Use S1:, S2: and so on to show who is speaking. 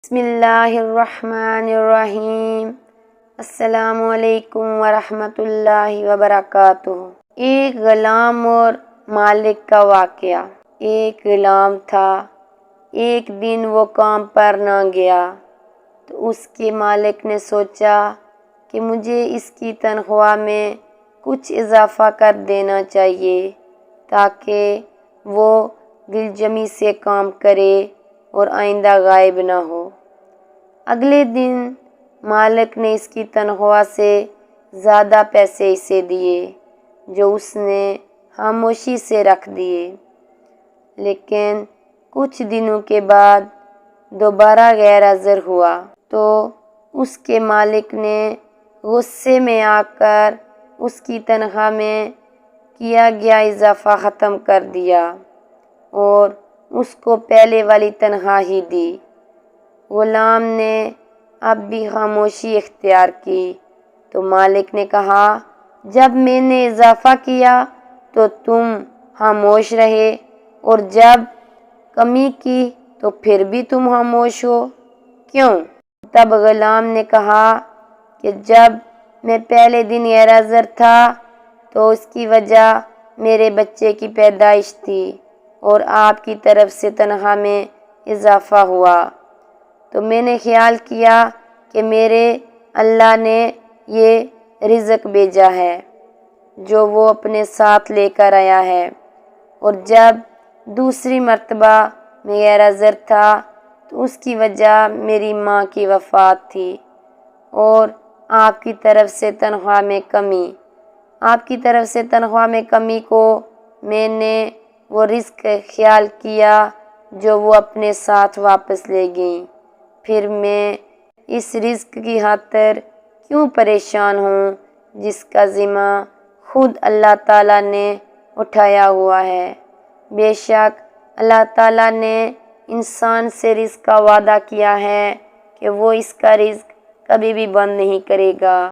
S1: بسم اللہ الرحمن الرحیم۔ السلام علیکم ورحمۃ اللہ وبرکاتہ۔ ایک غلام اور مالک کا واقعہ۔ ایک غلام تھا، ایک دن وہ کام پر نہ گیا تو اس کے مالک نے سوچا کہ مجھے اس کی تنخواہ میں کچھ اضافہ کر دینا چاہیے تاکہ وہ دلجمی سے کام کرے اور آئندہ غائب نہ ہو۔ اگلے دن مالک نے اس کی تنخواہ سے زیادہ پیسے اسے دیے جو اس نے خاموشی سے رکھ دیے، لیکن کچھ دنوں کے بعد دوبارہ غیر حاضر ہوا تو اس کے مالک نے غصے میں آ کر اس کی تنخواہ میں کیا گیا اضافہ ختم کر دیا اور اس کو پہلے والی تنخواہ ہی دی۔ غلام نے اب بھی خاموشی اختیار کی تو مالک نے کہا، جب میں نے اضافہ کیا تو تم خاموش رہے اور جب کمی کی تو پھر بھی تم خاموش ہو، کیوں؟ تب غلام نے کہا کہ جب میں پہلے دن غیر حاضر تھا تو اس کی وجہ میرے بچے کی پیدائش تھی اور آپ کی طرف سے تنخواہ میں اضافہ ہوا تو میں نے خیال کیا کہ میرے اللہ نے یہ رزق بھیجا ہے جو وہ اپنے ساتھ لے کر آیا ہے، اور جب دوسری مرتبہ میں غیر حاضر تھا تو اس کی وجہ میری ماں کی وفات تھی اور آپ کی طرف سے تنخواہ میں کمی کو میں نے وہ رزق خیال کیا جو وہ اپنے ساتھ واپس لے گئیں، پھر میں اس رزق کی خاطر کیوں پریشان ہوں جس کا ذمہ خود اللہ تعالیٰ نے اٹھایا ہوا ہے۔ بے شک اللہ تعالیٰ نے انسان سے رزق کا وعدہ کیا ہے کہ وہ اس کا رزق کبھی بھی بند نہیں کرے گا۔